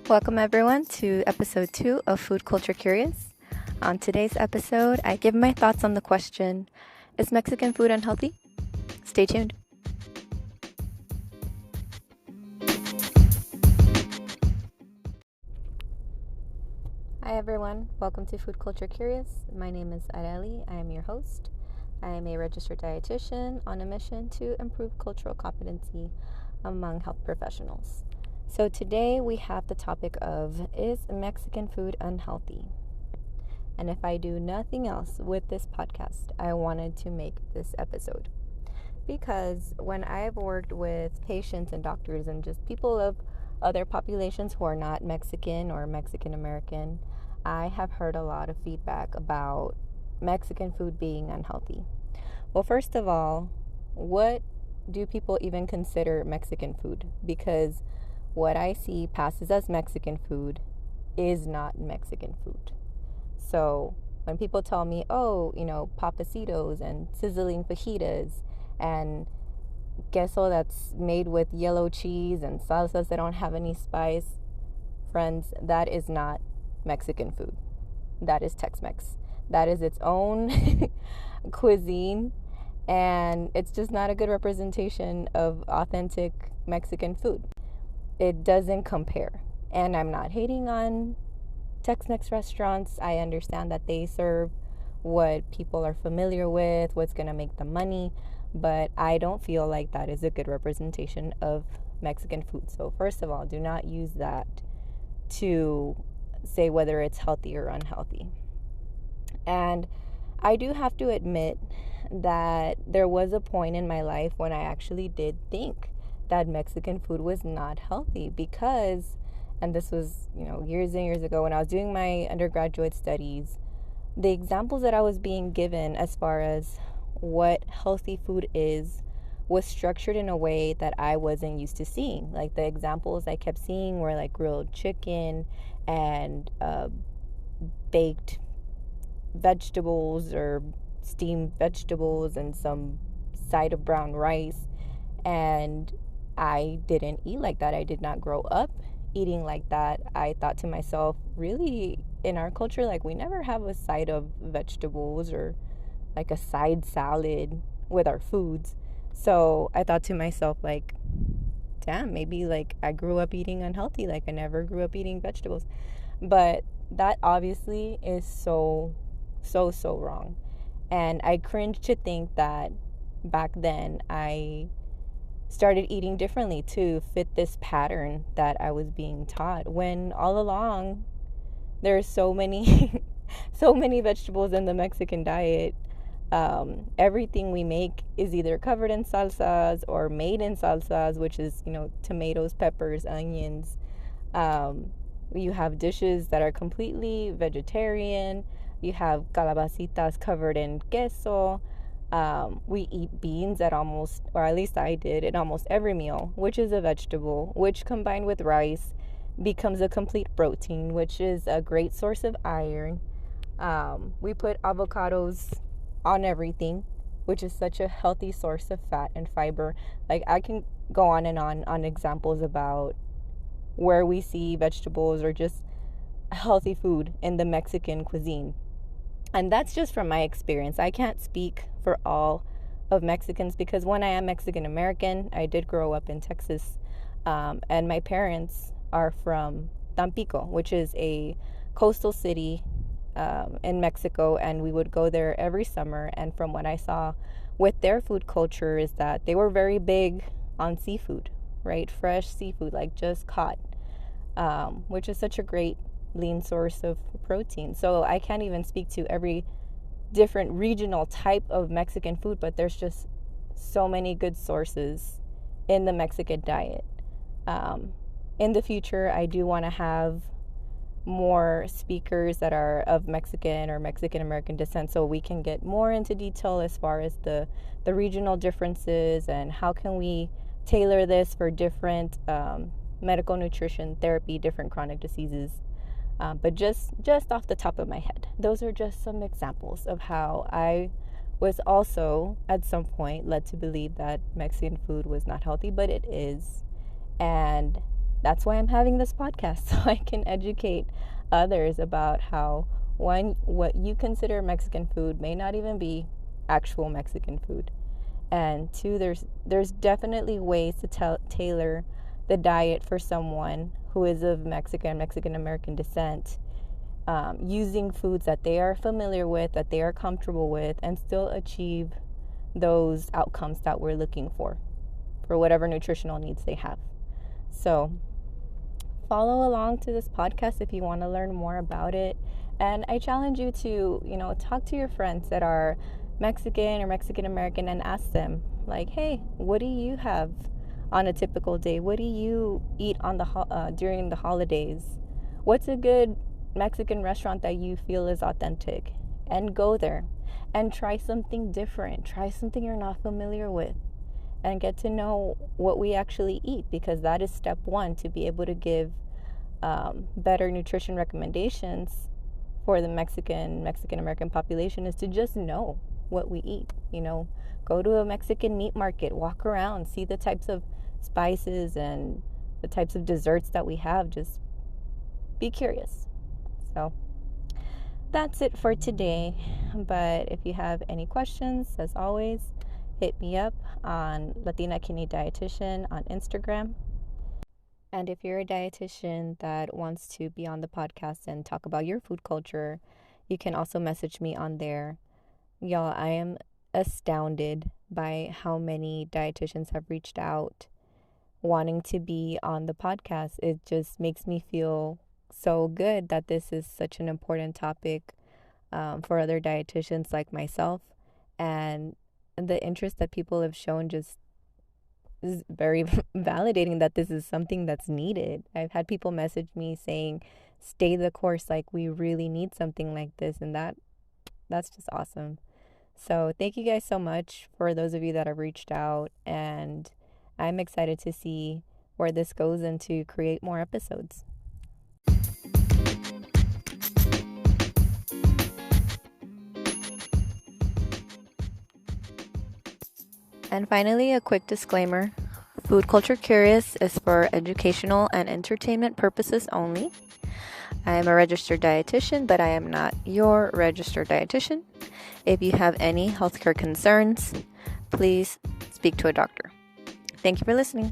Welcome everyone to episode 2 of Food Culture Curious. On today's episode, I give my thoughts on the question, is Mexican food unhealthy? Stay tuned. Hi everyone, welcome to Food Culture Curious. My name is Areli. I am your host. I am a registered dietitian on a mission to improve cultural competency among health professionals. So today we have the topic of, is Mexican food unhealthy? And if I do nothing else with this podcast, I wanted to make this episode. Because when I've worked with patients and doctors and just people of other populations who are not Mexican or Mexican American, I have heard a lot of feedback about Mexican food being unhealthy. Well, first of all, what do people even consider Mexican food? Because what I see passes as Mexican food is not Mexican food. So when people tell me, papacitos and sizzling fajitas and queso that's made with yellow cheese and salsas that don't have any spice, friends, that is not Mexican food. That is Tex-Mex. That is its own cuisine, and it's just not a good representation of authentic Mexican food. It doesn't compare. And I'm not hating on Tex-Mex restaurants. I understand that they serve what people are familiar with, what's going to make them money, but I don't feel like that is a good representation of Mexican food. So first of all, do not use that to say whether it's healthy or unhealthy. And I do have to admit that there was a point in my life when I actually did think that Mexican food was not healthy because, and this was, years and years ago when I was doing my undergraduate studies, the examples that I was being given as far as what healthy food is was structured in a way that I wasn't used to seeing. Like the examples I kept seeing were like grilled chicken and baked vegetables or steamed vegetables and some side of brown rice. And I didn't eat like that. I did not grow up eating like that. I thought to myself, really, in our culture, like we never have a side of vegetables or like a side salad with our foods. So I thought to myself, like, damn, maybe like I grew up eating unhealthy. Like I never grew up eating vegetables. But that obviously is so wrong. And I cringe to think that back then I started eating differently to fit this pattern that I was being taught, when all along there's so many vegetables in the Mexican diet. Everything we make is either covered in salsas or made in salsas, which is tomatoes, peppers, onions. You have dishes that are completely vegetarian. You have calabacitas covered in queso. We eat beans at almost, or at least I did, at almost every meal, which is a vegetable, which combined with rice becomes a complete protein, which is a great source of iron. We put avocados on everything, which is such a healthy source of fat and fiber. Like I can go on and on examples about where we see vegetables or just healthy food in the Mexican cuisine. And that's just from my experience. I can't speak for all of Mexicans because when I am Mexican American, I did grow up in Texas, and my parents are from Tampico, which is a coastal city in Mexico, and we would go there every summer. And from what I saw with their food culture is that they were very big on seafood, right? Fresh seafood, like just caught, which is such a great lean source of protein. So I can't even speak to every different regional type of Mexican food, but there's just so many good sources in the Mexican diet. In the future, I do want to have more speakers that are of Mexican or Mexican American descent so we can get more into detail as far as the regional differences and how can we tailor this for different medical nutrition therapy, different chronic diseases. But just off the top of my head, those are just some examples of how I was also at some point led to believe that Mexican food was not healthy, but it is. And that's why I'm having this podcast, so I can educate others about how, one, what you consider Mexican food may not even be actual Mexican food, and two, there's definitely ways to tailor the diet for someone who is of Mexican American descent, using foods that they are familiar with, that they are comfortable with, and still achieve those outcomes that we're looking for whatever nutritional needs they have. So follow along to this podcast if you want to learn more about it. And I challenge you to, talk to your friends that are Mexican or Mexican American and ask them, like, hey, what do you have on a typical day? What do you eat on during the holidays? What's a good Mexican restaurant that you feel is authentic? And go there and try something different. Try something you're not familiar with, and get to know what we actually eat, because that is step one to be able to give better nutrition recommendations for the Mexican American population, is to just know what we eat. Go to a Mexican meat market, walk around, see the types of spices and the types of desserts that we have. Just be curious. So that's it for today. But if you have any questions, as always, hit me up on Latina Kidney Dietitian on Instagram. And if you're a dietitian that wants to be on the podcast and talk about your food culture, you can also message me on there. Y'all, I am astounded by how many dietitians have reached out wanting to be on the podcast. It just makes me feel so good that this is such an important topic for other dietitians like myself. And the interest that people have shown just is very validating that this is something that's needed. I've had people message me saying, stay the course, like we really need something like this, and that's just awesome. So thank you guys so much for those of you that have reached out, and I'm excited to see where this goes and to create more episodes. And finally, a quick disclaimer. Food Culture Curious is for educational and entertainment purposes only. I am a registered dietitian, but I am not your registered dietitian. If you have any healthcare concerns, please speak to a doctor. Thank you for listening.